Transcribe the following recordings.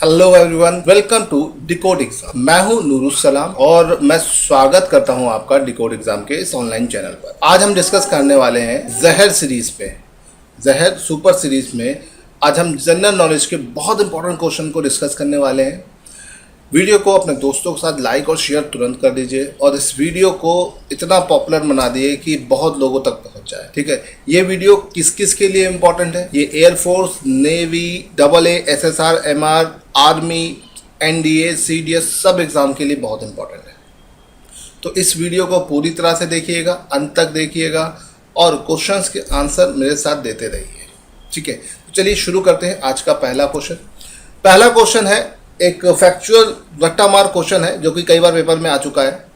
Hello everyone, welcome to decode exam. मैं हूं नूरुसलाम और मैं स्वागत करता हूं आपका डिकोड एग्जाम के इस ऑनलाइन चैनल पर। आज हम डिस्कस करने वाले हैं जहर सीरीज पे, जहर सुपर सीरीज में। आज हम जनरल नॉलेज के बहुत इंपॉर्टेंट क्वेश्चन को डिस्कस करने वाले हैं। वीडियो को अपने दोस्तों के साथ लाइक और शेयर तुरंत कर दीजिए और इस वीडियो को इतना पॉपुलर बना दिए कि बहुत लोगों तक पहुंच जाए। ठीक है, ये वीडियो किस किस के लिए इम्पोर्टेंट है? ये air force, navy, AA, SSR, MR, army, NDA, CDS सब एग्जाम के लिए बहुत इंपॉर्टेंट है। तो इस वीडियो को पूरी तरह से देखिएगा, अंत तक देखिएगा और क्वेश्चंस के आंसर मेरे साथ देते रहिए। ठीक है, तो चलिए शुरू करते हैं आज का पहला क्वेश्चन। पहला क्वेश्चन है एक फैक्चुअल रट्टा मार क्वेश्चन है जो कि कई बार पेपर में आ चुका है।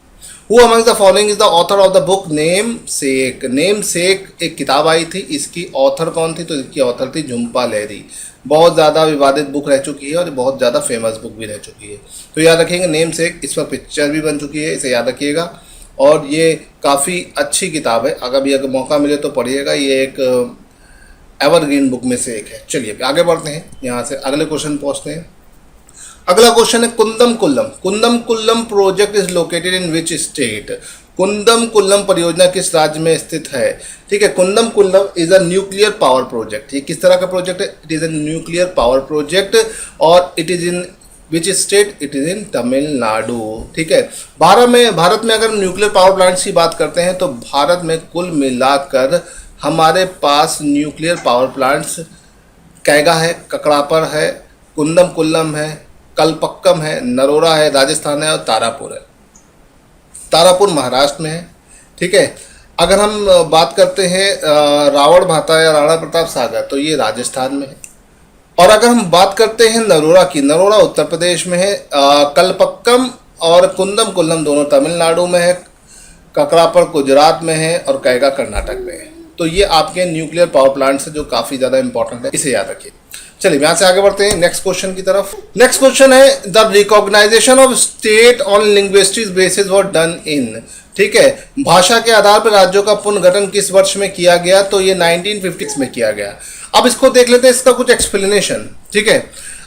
Who among the following is the author of the book namesake? Namesake एक किताब आई थी, इसकी ऑथर कौन थी? तो इसकी ऑथर थी झुम्पा लाहिरी। बहुत ज़्यादा विवादित बुक रह चुकी है और बहुत ज़्यादा फेमस बुक भी रह चुकी है। तो याद रखेंगे नेमसेक, इस पर पिक्चर भी बन चुकी है, इसे याद रखिएगा। और ये काफ़ी अच्छी किताब है, अगर मौका मिले तो पढ़िएगा। ये एक एवरग्रीन बुक में से एक है। चलिए आगे बढ़ते हैं, यहाँ से अगले क्वेश्चन पहुँचते हैं। अगला क्वेश्चन है Kudankulam. Kudankulam project is located in which state? Kudankulam परियोजना किस राज्य में स्थित है? ठीक है, Kudankulam is a nuclear power project. ये किस तरह का प्रोजेक्ट है? It is a nuclear power project और it is in which state? It is in Tamil Nadu. ठीक है, भारत में अगर न्यूक्लियर पावर प्लांट्स की बात करते हैं तो भारत में कुल मिलाकर हमारे पास न्यूक्लियर पावर प्लांट्स कैगा है, ककड़ापर है, कुंदम कुल्लम है, कलपक्कम है, नरोरा है राजस्थान है और तारापुर है। तारापुर महाराष्ट्र में है। ठीक है, अगर हम बात करते हैं रावण भाटा या राणा प्रताप सागर तो ये राजस्थान में है। और अगर हम बात करते हैं नरोरा की, नरोरा उत्तर प्रदेश में है। कलपक्कम और कुंदम कुल्लम दोनों तमिलनाडु में है, ककड़ापर गुजरात में है और कैगा कर्नाटक में है। तो ये आपके न्यूक्लियर पावर प्लांट्स है जो काफ़ी ज़्यादा इंपॉर्टेंट है, इसे याद रखिए। चलिए यहाँ से आगे बढ़ते हैं नेक्स्ट क्वेश्चन की तरफ। नेक्स्ट क्वेश्चन है the recognisation of state on linguistic basis was done in. ठीक है, भाषा के आधार पर राज्यों का पुनर्गठन किस वर्ष में किया गया? तो ये 1956 में किया गया। अब इसको देख लेते हैं, इसका कुछ एक्सप्लेनेशन। ठीक है,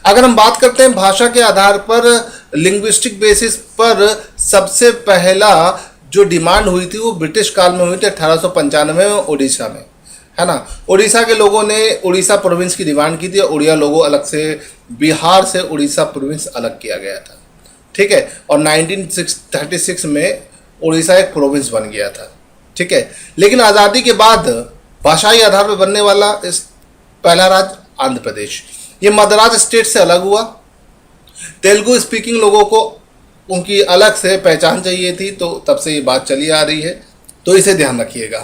अगर हम बात करते हैं भाषा के आधार पर लिंग्विस्टिक बेसिस पर, सबसे पहला जो डिमांड हुई थी वो ब्रिटिश काल में हुई थी 1895 में उड़ीसा में, है ना। उड़ीसा के लोगों ने उड़ीसा प्रोविंस की डिमांड की थी और उड़िया लोगों अलग से, बिहार से उड़ीसा प्रोविंस अलग किया गया था। ठीक है, और 1936 में उड़ीसा एक प्रोविंस बन गया था। ठीक है, लेकिन आज़ादी के बाद भाषाई आधार पर बनने वाला इस पहला राज्य आंध्र प्रदेश, ये मद्रास स्टेट से अलग हुआ। तेलुगु स्पीकिंग लोगों को उनकी अलग से पहचान चाहिए थी, तो तब से ये बात चली आ रही है, तो इसे ध्यान रखिएगा।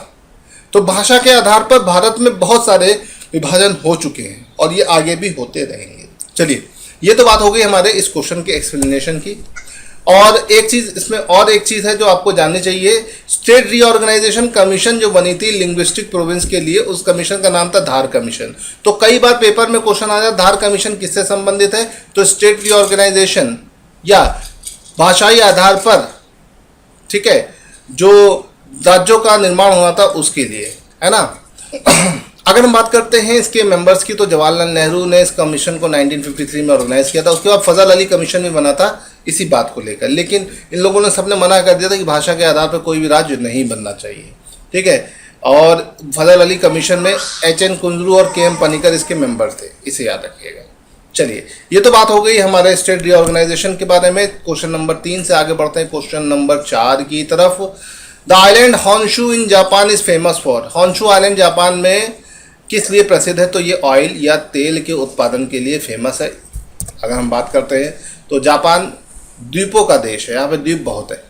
तो भाषा के आधार पर भारत में बहुत सारे विभाजन हो चुके हैं और ये आगे भी होते रहेंगे। चलिए, ये तो बात हो गई हमारे इस क्वेश्चन के एक्सप्लेनेशन की। और एक चीज़ इसमें, और एक चीज़ है जो आपको जाननी चाहिए। स्टेट रीऑर्गेनाइजेशन कमीशन जो बनी थी लिंग्विस्टिक प्रोविंस के लिए, उस कमीशन का नाम था धार कमीशन। तो कई बार पेपर में क्वेश्चन आ जाता, धार कमीशन किससे संबंधित है? तो स्टेट रीऑर्गेनाइजेशन या भाषाई आधार पर, ठीक है, जो राज्यों का निर्माण हुआ था उसके लिए, है ना। अगर हम बात करते हैं इसके मेंबर्स की, तो जवाहरलाल नेहरू ने इस कमीशन को 1953 में ऑर्गेनाइज किया था। उसके बाद फजल अली कमीशन भी बना था इसी बात को लेकर, लेकिन इन लोगों ने सबने मना कर दिया था कि भाषा के आधार पर कोई भी राज्य नहीं बनना चाहिए। ठीक है, और फजल अली कमीशन में HN कुंजरू और KM पनिकर इसके मेंबर थे, इसे याद रखिएगा। चलिए, ये तो बात हो गई हमारे स्टेट रीऑर्गेनाइजेशन के बारे में। क्वेश्चन नंबर 3 से आगे बढ़ते हैं क्वेश्चन नंबर 4 की तरफ। The island Honshu in Japan is famous for. Honshu island Japan में किस लिए प्रसिद्ध है? तो ये ऑयल या तेल के उत्पादन के लिए फेमस है। अगर हम बात करते हैं तो जापान द्वीपों का देश है, यहाँ पे द्वीप बहुत है।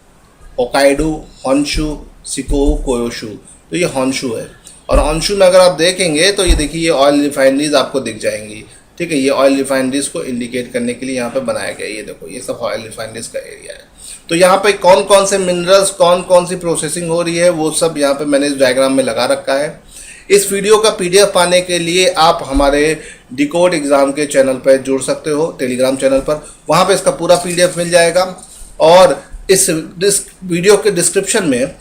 होकाइडो, हॉन्शू, शिकोकू, कोयोशू, तो ये हॉन्शू है। और हॉन्शू में अगर आप देखेंगे तो ये देखिए, ये ऑयल रिफाइनरीज आपको दिख जाएंगी। ठीक है, ये ऑयल रिफाइनरीज को इंडिकेट करने के लिए यहाँ पे बनाया गया है। ये देखो, ये सब ऑयल रिफाइनरीज का एरिया है। तो यहाँ पे कौन कौन से मिनरल्स, कौन कौन सी प्रोसेसिंग हो रही है, वो सब यहाँ पे मैंने इस डायग्राम में लगा रखा है। इस वीडियो का PDF पाने के लिए आप हमारे डिकोड एग्जाम के चैनल पर जुड़ सकते हो, टेलीग्राम चैनल पर। वहाँ पे इसका पूरा PDF मिल जाएगा और इस वीडियो के डिस्क्रिप्शन में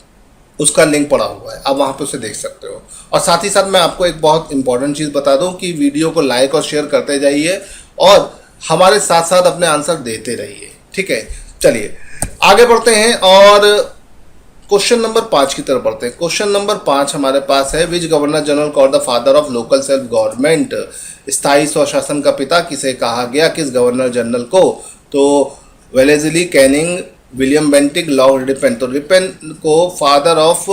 उसका लिंक पड़ा हुआ है, आप वहाँ पे उसे देख सकते हो। और साथ ही साथ मैं आपको एक बहुत इंपॉर्टेंट चीज़ बता दूँ कि वीडियो को लाइक और शेयर करते जाइए और हमारे साथ साथ अपने आंसर देते रहिए, ठीक है। चलिए आगे बढ़ते हैं और क्वेश्चन नंबर 5 की तरफ बढ़ते हैं। क्वेश्चन नंबर 5 हमारे पास है, which governor general called the father of local self government, स्थायी स्वशासन का पिता किसे कहा गया, किस गवर्नर जनरल को? तो Wellesley Canning, William Bentinck, Lord ripen. तो रिपेन को father of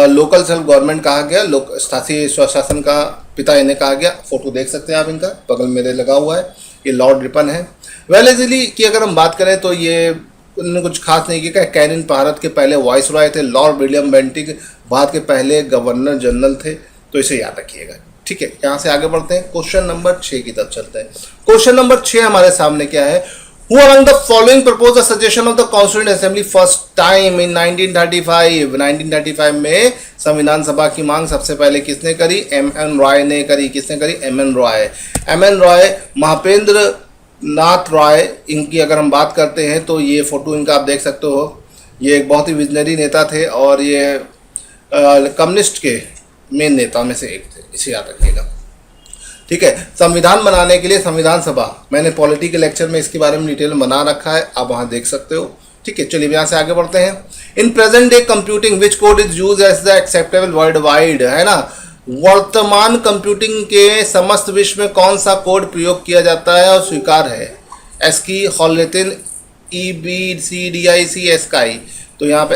local self government कहा गया, स्थायी स्वशासन का पिता इन्हें कहा गया। फोटो देख सकते हैं आप, इनका बगल मेरे लगा हुआ है, ये लॉर्ड रिपन है। वेलेस्ली की अगर हम बात करें तो ये उन्होंने कुछ खास नहीं किया। कैनिंग भारत के पहले वाइस रॉय थे, लॉर्ड विलियम बेंटिक भारत के पहले गवर्नर जनरल थे, तो इसे याद रखिएगा, ठीक है। यहाँ से आगे बढ़ते हैं, क्वेश्चन नंबर 6 की तरफ चलते हैं। क्वेश्चन नंबर 6 हमारे सामने क्या है, Who among the following proposed the suggestion of the Constituent Assembly first time in 1935? 1935 में संविधान सभा की मांग सबसे पहले किसने करी? M.N. रॉय ने करी। किसने करी? M.N. रॉय। M.N. रॉय, महापेंद्र नाथ रॉय, इनकी अगर हम बात करते हैं तो ये फोटो इनका आप देख सकते हो, ये एक बहुत ही विजनरी नेता थे और ये कम्युनिस्ट के मेन नेता में से एक थे, इसे याद रखिएगा, ठीक है। संविधान बनाने के लिए संविधान सभा, मैंने पॉलिटी के लेक्चर में इसके बारे में डिटेल में बना रखा है, आप वहाँ देख सकते हो, ठीक है। चलिए यहाँ से आगे बढ़ते हैं। In present day computing which code is use as the acceptable world wide, है ना। वर्तमान कंप्यूटिंग के समस्त विश्व में कौन सा कोड प्रयोग किया जाता है और स्वीकार है? ASCII, Hollerith, EBCDIC, ASCII. तो यहाँ पे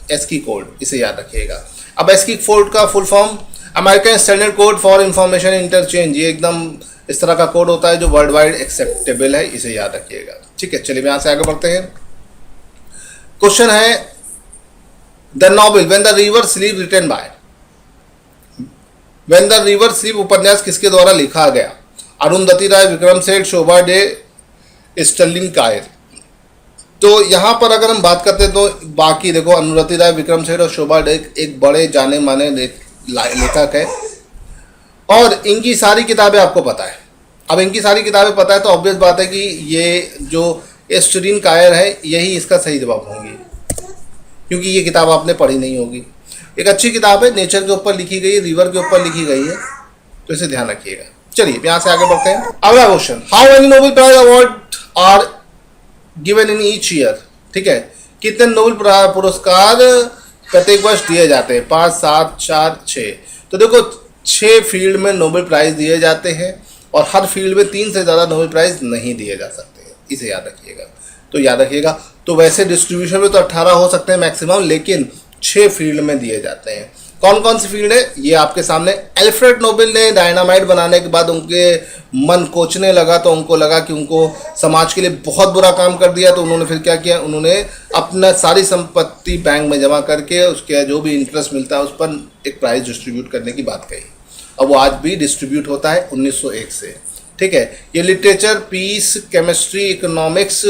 एस्की कोड, इसे याद रखिएगा। अब एस्की कोड का full form American Standard Code for Information Interchange, ये एकदम इस तरह का कोड होता है जो वर्ल्ड वाइड एक्सेप्टेबल है, इसे याद रखिएगा, ठीक है। चलिए यहाँ से आगे बढ़ते हैं। क्वेश्चन है, the novel when the river sleep written by, when the river sleep उपन्यास किसके द्वारा लिखा गया? अरुंधति राय, विक्रम सेठ, शोभा डे, स्टर्लिंग कायर। तो यहाँ पर अगर हम बात करते हैं तो बाकी देखो, अरुंधति राय, विक्रम सेठ और शोभा डे एक बड़े जाने माने लेखक है और इनकी सारी किताबें आपको पता है। अब इनकी सारी किताबें पता है तो ऑब्वियस बात है कि ये जो स्टर्लिंग कायर है यही इसका सही जवाब होंगी, क्योंकि ये किताब आपने पढ़ी नहीं होगी। एक अच्छी किताब है, नेचर के ऊपर लिखी गई है, रिवर के ऊपर लिखी गई है, तो इसे ध्यान रखिएगा। चलिए यहाँ से आगे बढ़ते हैं। अगला question, how many Nobel prize award are given in each year, ठीक है। कितने नोबेल पुरस्कार प्रत्येक वर्ष दिए जाते हैं? 5, 7, 4, 6। तो देखो 6 फील्ड में नोबेल प्राइज दिए जाते हैं और हर फील्ड में 3 से ज़्यादा नोबेल प्राइज नहीं दिए जा सकते हैं, इसे याद रखिएगा। तो याद रखिएगा, तो वैसे डिस्ट्रीब्यूशन में तो 18 हो सकते हैं मैक्सिमम, लेकिन 6 फील्ड में दिए जाते हैं। कौन कौन सी फील्ड है ये आपके सामने। एल्फ्रेड नोबेल ने डायनामाइट बनाने के बाद उनके मन कोचने लगा, तो उनको लगा कि उनको समाज के लिए बहुत बुरा काम कर दिया, तो उन्होंने फिर क्या किया, उन्होंने अपना सारी संपत्ति बैंक में जमा करके उसके जो भी इंटरेस्ट मिलता है उस पर एक प्राइज डिस्ट्रीब्यूट करने की बात कही। अब वो आज भी डिस्ट्रीब्यूट होता है 1901 से, ठीक है। ये लिटरेचर, पीस, केमिस्ट्री, इकोनॉमिक्स,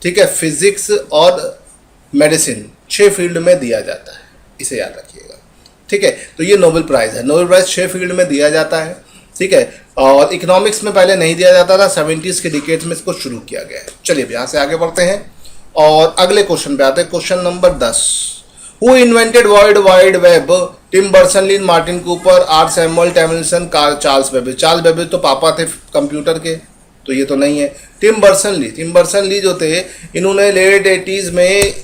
ठीक है, फिजिक्स और मेडिसिन 6 फील्ड में दिया जाता है, इसे याद रखिएगा, ठीक है। तो ये नोबेल प्राइज़ है। नोबेल प्राइज़ 6 फील्ड में दिया जाता है, ठीक है। और इकोनॉमिक्स में पहले नहीं दिया जाता था, 70s के डिकेड्स में इसको शुरू किया गया है। चलिए यहाँ से आगे बढ़ते हैं और अगले क्वेश्चन पे आते हैं। Question number 10, who invented world wide web? Tim Berners-Lee, Martin Cooper, or Samuel Tomlinson, Charles Babbage. Charles Babbage तो पापा थे कंप्यूटर के, तो ये तो नहीं है। टिम बर्नर्स-ली जो थे, इन्होंने लेट 80s में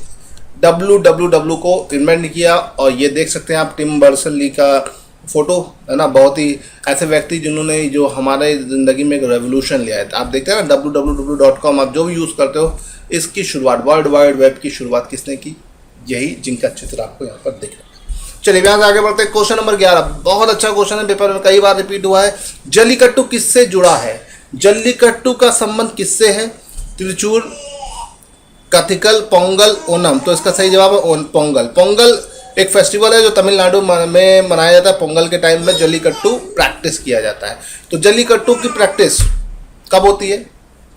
WWW को इन्वेंट किया और ये देख सकते हैं आप टिम बर्नर्स-ली का फोटो, है ना। बहुत ही ऐसे व्यक्ति जिन्होंने जो हमारे ज़िंदगी में एक रेवोल्यूशन लिया है। आप देखते हैं ना www.com, आप जो भी यूज़ करते हो, इसकी शुरुआत, वर्ल्ड वाइड वेब की शुरुआत किसने की? यही, जिनका चित्र आपको यहाँ पर दिख रहा है। चलिए यहाँ से आगे बढ़ते हैं। क्वेश्चन नंबर 11, बहुत अच्छा क्वेश्चन है, पेपर में कई बार रिपीट हुआ है। जल्लीकट्टू किससे जुड़ा है? जल्लीकट्टू का संबंध किससे है? त्रिचूर, कथिकल, पोंगल, ओनम। तो इसका सही जवाब है पोंगल। पोंगल एक फेस्टिवल है जो तमिलनाडु में मनाया जाता है। पोंगल के टाइम में जल्लीकट्टू प्रैक्टिस किया जाता है। तो जल्लीकट्टू की प्रैक्टिस कब होती है?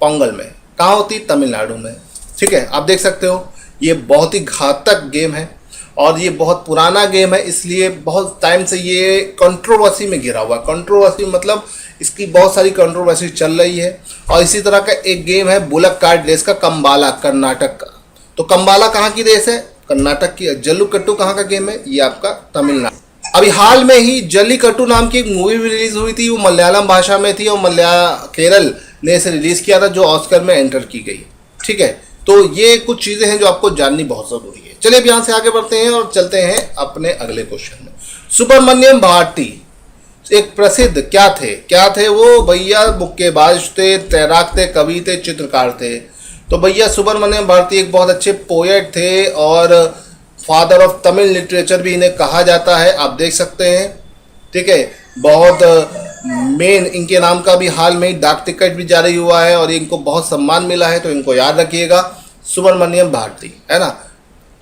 पोंगल में। कहाँ होती है? तमिलनाडु में, ठीक है। आप देख सकते हो ये बहुत ही घातक गेम है और ये बहुत पुराना गेम है, इसलिए बहुत टाइम से ये कंट्रोवर्सी में घिरा हुआ है। कंट्रोवर्सी मतलब इसकी बहुत सारी कंट्रोवर्सी चल रही है। और इसी तरह का एक गेम है बुलक कार्ट रेस का, कंबाला, कर्नाटक का। तो कंबाला कहाँ की रेस है? कर्नाटक की। जल्लीकट्टू कहाँ का गेम है? ये आपका तमिलनाडु। अभी हाल में ही जल्लीकट्टू नाम की एक मूवी भी रिलीज हुई थी, वो मलयालम भाषा में थी और केरल ने इसे रिलीज किया था, जो ऑस्कर में एंटर की गई। ठीक है, तो ये कुछ चीजें हैं जो आपको जाननी बहुत जरूरी है। चलिए अब यहाँ से आगे बढ़ते हैं और चलते हैं अपने अगले क्वेश्चन में। सुब्रमण्यम भारती एक प्रसिद्ध क्या थे वो भैया? मुक्केबाज थे, तैराक थे, कवि थे, चित्रकार थे। तो भैया सुब्रमण्यम भारती एक बहुत अच्छे पोएट थे और फादर ऑफ तमिल लिटरेचर भी इन्हें कहा जाता है, आप देख सकते हैं। ठीक है, बहुत मेन इनके नाम का भी हाल में ही डाक टिकट भी जारी हुआ है और इनको बहुत सम्मान मिला है, तो इनको याद रखिएगा, सुब्रमण्यम भारती, है ना।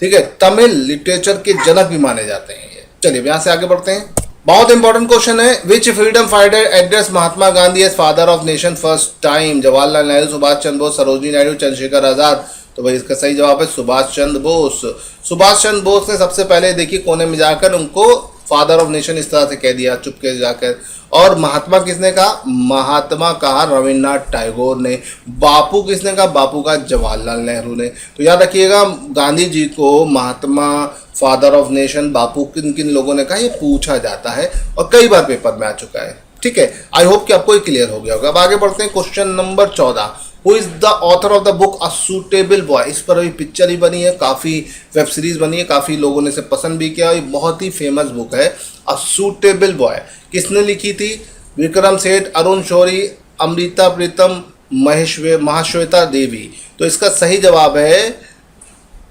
ठीक है, तमिल लिटरेचर के जनक भी माने जाते हैं ये। चलिए यहाँ से आगे बढ़ते हैं। बहुत इंपॉर्टेंट क्वेश्चन है, which freedom fighter address Mahatma Gandhi as father of nation first time? Jawaharlal Nehru, Subhash Chandra Bose, Sarojini Naidu, Chandrashekhar Azad. तो भाई इसका सही जवाब है सुभाष चंद्र बोस। सुभाष चंद्र बोस ने सबसे पहले देखिए कोने में जाकर उनको फादर ऑफ नेशन इस तरह से कह दिया चुपके से जाकर। और महात्मा किसने कहा? महात्मा कहा रविन्द्रनाथ टैगोर ने। बापू किसने कहा? बापू का जवाहरलाल नेहरू ने। तो याद रखिएगा, गांधी जी को महात्मा, फादर ऑफ नेशन, बापू किन किन लोगों ने कहा, ये पूछा जाता है और कई बार पेपर में आ चुका है। ठीक है, आई होप कि आपको ये क्लियर हो गया होगा। अब आगे बढ़ते हैं, question number 14। Who is the author of the book a suitable boy? इस पर अभी पिक्चर ही बनी है, काफ़ी वेब सीरीज बनी है, काफ़ी लोगों ने इसे पसंद भी किया। ये बहुत ही फेमस बुक है, अ सूटेबल बॉय। किसने लिखी थी? विक्रम सेठ, अरुण शौरी, अमृता प्रीतम, महाश्वेता देवी। तो इसका सही जवाब है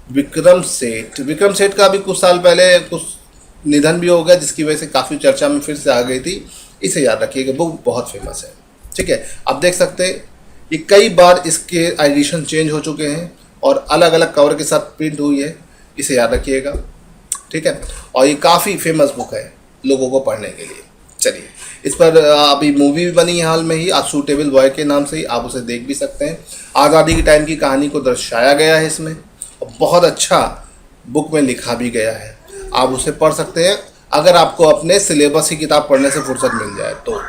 विक्रम सेठ। विक्रम सेठ का अभी कुछ साल पहले कुछ निधन भी हो गया, जिसकी वजह से काफ़ी चर्चा में फिर से आ गई थी। इसे याद रखिएगा, बुक बहुत फेमस है। ठीक है, आप देख सकते हैं ये कई बार इसके एडिशन चेंज हो चुके हैं और अलग अलग कवर के साथ प्रिंट हुई है, इसे याद रखिएगा। ठीक है, और ये काफ़ी फेमस बुक है लोगों को पढ़ने के लिए। चलिए, इस पर अभी मूवी भी बनी है हाल में ही, अ सूटेबल बॉय के नाम से ही, आप उसे देख भी सकते हैं। आज़ादी के टाइम की कहानी को दर्शाया गया है इसमें और बहुत अच्छा बुक में लिखा भी गया है, आप उसे पढ़ सकते हैं अगर आपको अपने सिलेबस की किताब पढ़ने से फुर्सत मिल जाए तो।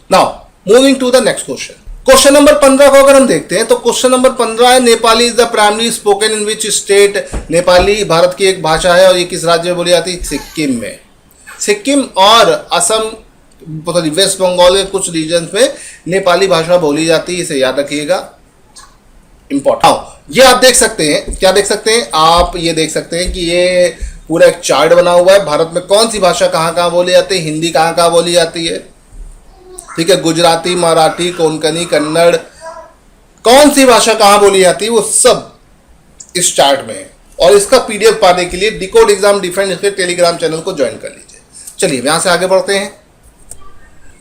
Now moving to the next question. Question number 15 को अगर हम देखते हैं तो क्वेश्चन नंबर 15 है, Nepali is the primary spoken in which state? Nepali Bharat की एक भाषा है और ये किस राज्य में बोली जाती है? सिक्किम में। सिक्किम और असम, वेस्ट बंगाल के कुछ रीजन में नेपाली भाषा बोली जाती है, इसे याद रखिएगा, इंपॉर्टेंट। ये आप देख सकते हैं, क्या देख सकते हैं आप? ये देख सकते हैं कि ये पूरा एक चार्ट बना हुआ है, भारत में कौन सी भाषा कहाँ कहाँ बोली जाती है, हिंदी कहाँ कहाँ बोली जाती है। ठीक है, गुजराती, मराठी, कोंकणी, कन्नड़, कौन सी भाषा कहाँ बोली जाती है वो सब इस चार्ट में है। और इसका पीडीएफ पाने के लिए डिकोड एग्जाम डिफेंस के टेलीग्राम चैनल को ज्वाइन कर लीजिए। चलिए यहां से आगे बढ़ते हैं।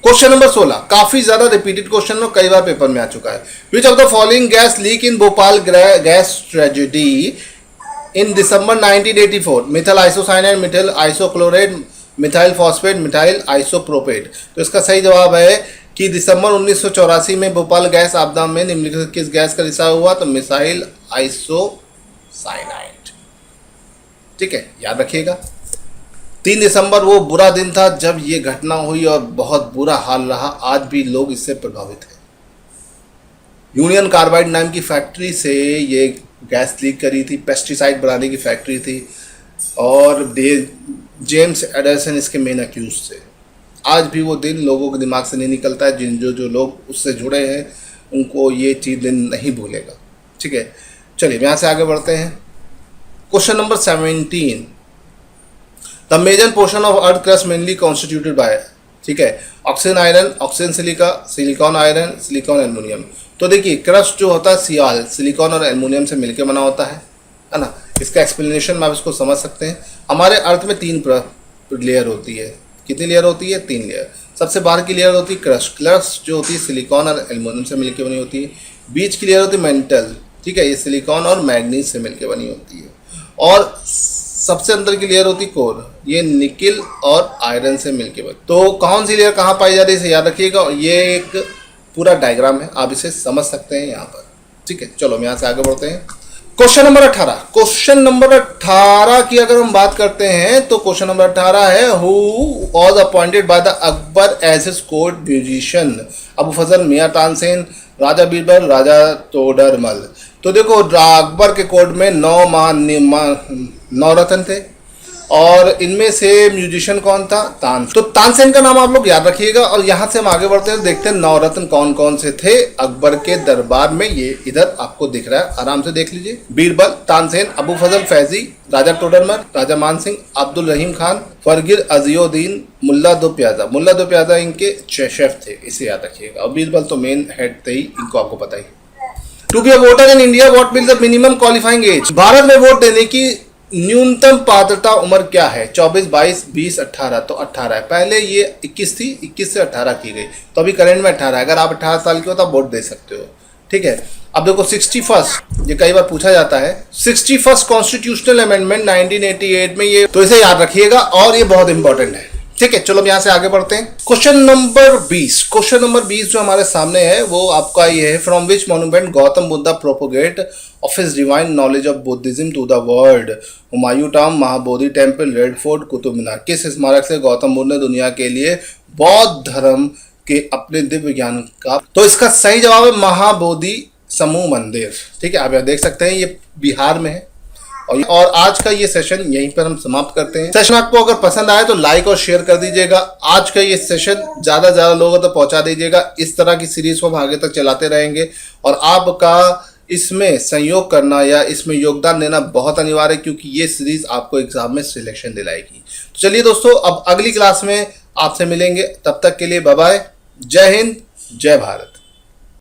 क्वेश्चन नंबर 16 काफी ज्यादा रिपीटेड क्वेश्चन और कई बार पेपर में आ चुका है। Which of the following gas leak in Bhopal gas tragedy in December 1984? Methyl isocyanide, methyl isochloride, methyl phosphate, methyl isopropate. तो इसका सही जवाब है कि दिसंबर 1984 में भोपाल गैस आपदा में निम्नलिखित किस गैस का रिसाव हुआ? तो मिथाइल आइसोसाइनाइड। ठीक है, याद रखिएगा। 3 दिसंबर वो बुरा दिन था जब ये घटना हुई और बहुत बुरा हाल रहा, आज भी लोग इससे प्रभावित हैं। यूनियन कार्बाइड नाम की फैक्ट्री से ये गैस लीक करी थी, पेस्टिसाइड बनाने की फैक्ट्री थी और जेम्स एडरसन इसके मेन अक्यूज थे। आज भी वो दिन लोगों के दिमाग से नहीं निकलता है, जो लोग उससे जुड़े हैं उनको ये चीज़ दिन नहीं भूलेगा। ठीक है, चलिए यहाँ से आगे बढ़ते हैं। Question number 17 the major portion of earth crust mainly constituted by? ठीक है, oxygen iron, oxygen silica, silicon iron, silicon aluminium. तो देखिए क्रस्ट जो होता है सिलिकॉन और एल्युमिनियम से मिलकर बना होता है ना। इसका एक्सप्लेनेशन में आप इसको समझ सकते हैं। हमारे अर्थ में 3 लेयर होती है। कितनी लेयर होती है? 3 लेयर। सबसे बाहर की लेयर होती है क्रस्ट जो होती है सिलिकॉन और एल्युमिनियम से मिलकर बनी होती है। बीच की लेयर होती है मेंटल, ठीक है, ये सिलिकॉन और मैग्नीज से मिलकर बनी होती है। और सबसे अंदर की लेयर होती कोर, ये निकिल और आयरन से मिलकर बनी। तो कौन सी लेयर कहाँ पाई जा रही है इसे याद रखिएगा। और ये एक पूरा डायग्राम है, आप इसे समझ सकते हैं यहाँ पर। ठीक है, चलो हम यहाँ से आगे बढ़ते हैं। Question number 18। क्वेश्चन नंबर 18 की अगर हम बात करते हैं तो क्वेश्चन नंबर 18 है who was appointed by the Akbar as his court musician? Abu Fazal, Mian Tansen, Raja Birbal, Raja Todarmal. तो देखो अकबर के कोर्ट में 9 रत्न थे। और इनमें से म्यूजिशियन कौन था? तानसेन। तो तानसेन का नाम आप लोग याद रखिएगा। और यहाँ से हम आगे बढ़ते हैं, देखते हैं नवरत्न कौन कौन से थे अकबर के दरबार में। ये इधर आपको दिख रहा है, आराम से देख लीजिए। बीरबल, तानसेन, अबू फजल फैजी, राजा टोडरमल, राजा मानसिंह, अब्दुल रहीम खान, फरगिर अजियुद्दीन, मुल्ला दो प्याजा। मुल्ला दो प्याजा इनके शेफ थे, इसे याद रखिएगा। और बीरबल तो मेन हेड थे ही, इनको आपको पता ही। To be a voter in India what will the minimum qualifying age? Bharat में वोट देने की न्यूनतम पात्रता उम्र क्या है? 24, 22, 20, 18। तो 18 है। पहले ये 21 थी, 21 से 18 की गई, तो अभी करंट में 18 है। अगर आप 18 साल के हो तो आप वोट दे सकते हो, ठीक है। अब देखो 61st, ये कई बार पूछा जाता है, 61st कॉन्स्टिट्यूशनल अमेंडमेंट 1988 में, ये तो इसे याद रखिएगा और ये बहुत इंपॉर्टेंट है, ठीक है। चलो अब यहाँ से आगे बढ़ते हैं। Question number 20। क्वेश्चन नंबर 20 जो हमारे सामने है वो आपका ये है, from which monument Gautam Buddha propagate of his divine knowledge of Buddhism to the world? Humayun tomb, Mahabodhi temple, Red Fort, Qutub Minar. किस स्मारक से गौतम बुद्ध ने दुनिया के लिए बौद्ध धर्म के अपने दिव्य ज्ञान का? तो इसका सही जवाब है महाबोधि समूह मंदिर, ठीक है। आप यहाँ देख सकते हैं, ये बिहार में है। और आज का ये सेशन यहीं पर हम समाप्त करते हैं। सेशन आपको अगर पसंद आए तो लाइक और शेयर कर दीजिएगा। आज का ये सेशन ज्यादा से ज्यादा लोगों तक पहुंचा दीजिएगा। इस तरह की सीरीज को हम आगे तक चलाते रहेंगे और आपका इसमें सहयोग करना या इसमें योगदान देना बहुत अनिवार्य है, क्योंकि ये सीरीज आपको एग्जाम में सिलेक्शन दिलाएगी। तो चलिए दोस्तों, अब अगली क्लास में आपसे मिलेंगे। तब तक के लिए बाय बाय। जय हिंद, जय भारत।